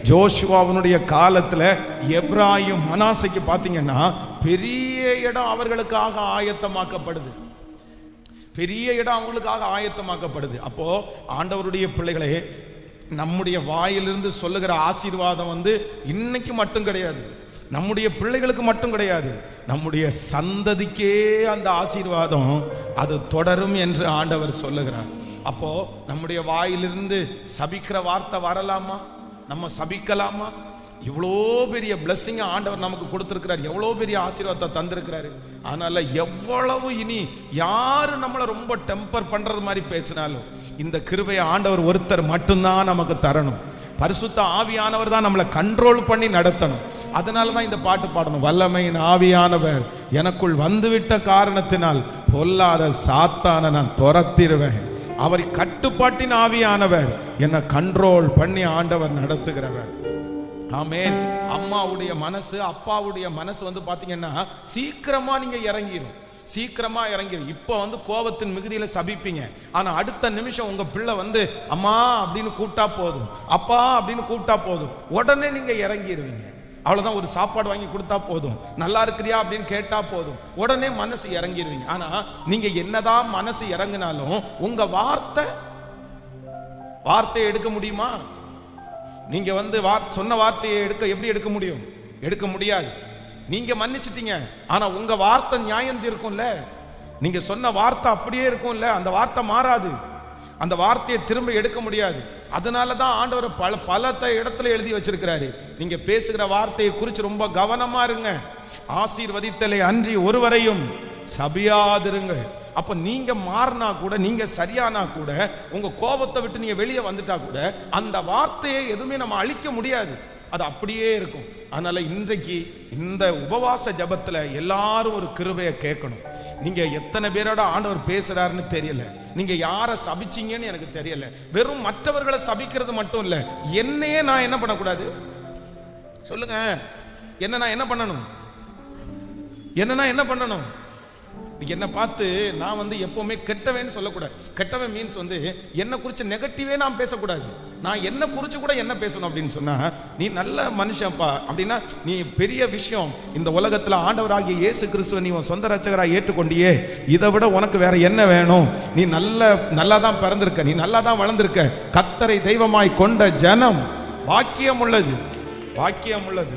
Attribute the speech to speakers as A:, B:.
A: ஜோஷுவாவினுடைய காலத்துல எப்ராயிம் மனாசைக்கு பார்த்தீங்கன்னா பெரிய இடம் அவர்களுக்காக ஆயத்தமாக்கப்படுது. பெரிய இடம் அவங்களுக்காக ஆயத்தமாக்கப்படுது. அப்போ ஆண்டவருடைய பிள்ளைகளே, நம்முடைய வாயிலிருந்து சொல்லுகிற ஆசீர்வாதம் இன்னைக்கு மட்டும் கிடையாது, நம்முடைய பிள்ளைகளுக்கு மட்டும் கிடையாது, நம்முடைய சந்ததிக்கே அந்த ஆசீர்வாதம் அது தொடரும் என்று ஆண்டவர் சொல்லுகிறார். அப்போ நம்முடைய வாயிலிருந்து சபிக்கிற வார்த்தை வரலாமா? நம்ம சபிக்கலாமா? இவ்வளோ பெரிய பிளஸ்ஸிங் ஆண்டவர் நமக்கு கொடுத்துருக்கிறார், எவ்வளோ பெரிய ஆசீர்வாதத்தை தந்திருக்கிறாரு. அதனால எவ்வளவு இனி யாரு நம்மளை ரொம்ப டெம்பர் பண்றது மாதிரி பேசினாலும் இந்த கிருபையை ஆண்டவர் ஒருத்தர் மட்டும்தான் நமக்கு தரணும். பரிசுத்த ஆவியானவர் தான் நம்மளை கண்ட்ரோல் பண்ணி நடத்தணும். அதனால தான் இந்த பாட்டு பாடணும். வல்லமையின் ஆவியானவர் எனக்குள் வந்துவிட்ட காரணத்தினால் பொல்லாத சாத்தான நான் துரத்திடுவேன். அவர் கட்டுப்பாட்டின் ஆவியானவர் என்னை கண்ட்ரோல் பண்ணி ஆண்டவர் நடத்துகிறவர். ஆமென். அம்மாவுடைய மனசு அப்பாவுடைய மனசு பாத்தீங்கன்னா சீக்கிரமா நீங்க இறங்கிரும், சீக்கிரமா இறங்கிரும். இப்போ கோபத்தின் மிகுதியில சபிப்பீங்க, ஆனா அடுத்த நிமிஷம் உங்க பிள்ளை அம்மா அப்படின்னு கூப்பிட்டா போதும், அப்பா அப்படின்னு கூப்பிட்டா போதும், உடனே நீங்க இறங்கிடுவீங்க. அவ்வளவுதான். ஒரு சாப்பாடு வாங்கி கொடுத்தா போதும், நல்லா இருக்கிறியா அப்படின்னு கேட்டா போதும், உடனே மனசு இறங்கிடுவீங்க. ஆனா நீங்க என்னதான் மனசு இறங்கினாலும் உங்க வார்த்தையை எடுக்க முடியுமா? நீங்க சொன்ன வார்த்தையை எப்படி எடுக்க முடியும்? எடுக்க முடியாது. நீங்க மன்னிச்சிட்டீங்க, ஆனா உங்க வார்த்தை நியாயம் இருக்கும்ல, நீங்க சொன்ன வார்த்தை அப்படியே இருக்கும்ல, அந்த வார்த்தை மாறாது, அந்த வார்த்தையை திரும்ப எடுக்க முடியாது. அதனாலதான் ஆண்டவர் பல இடத்துல எழுதி வச்சிருக்கிறாரு, நீங்க பேசுகிற வார்த்தையை குறித்து ரொம்ப கவனமா இருங்க. ஆசீர்வதித்தலை அன்றி ஒருவரையும் சபியாதிருங்கள். அப்ப நீங்க மாறினா கூட, நீங்க சரியானா கூட, உங்க கோபத்தை விட்டு நீங்க வெளியே வந்துட்டா கூட அந்த வார்த்தையை எதுவுமே நம்ம அழிக்க முடியாது, அது அப்படியே இருக்கும். அதனால இன்றைக்கு இந்த உபவாச ஜபத்துல எல்லாரும் ஒரு கிருபையை கேட்கணும். நீங்க எத்தனை பேரோட ஆண்டவர் பேசுறாருன்னு தெரியல, நீங்க யாரை சபிச்சீங்கன்னு எனக்கு தெரியல. வெறும் மற்றவர்களை சபிக்கிறது மட்டும் இல்ல, என்னையே நான் என்ன பண்ணக்கூடாது சொல்லுங்க. நான் என்ன பண்ணணும்? என்ன பண்ணணும்? என்னை பார்த்து நான் எப்பவுமே கெட்டவன் சொல்லக்கூடாது. கெட்டவன் மீன்ஸ் என்னை குறித்து நெகட்டிவே நான் பேசக்கூடாது. நான் என்ன குறித்து கூட என்ன பேசணும் அப்படின்னு சொன்னா, நீ நல்ல மனுஷன்ப்பா அப்படின்னா, நீ பெரிய விஷயம் இந்த உலகத்தில் ஆண்டவராகிய இயேசு கிறிஸ்துவை நீ உன் சொந்த ரட்சகராக ஏற்றுக்கொண்டியே, இதை விட உனக்கு வேற என்ன வேணும்? நீ நல்லா தான் பிறந்திருக்க, நீ நல்லா தான் வளர்ந்திருக்க. கர்த்தரை தெய்வமாய் கொண்ட ஜனம் பாக்கியம் உள்ளது, பாக்கியம் உள்ளது.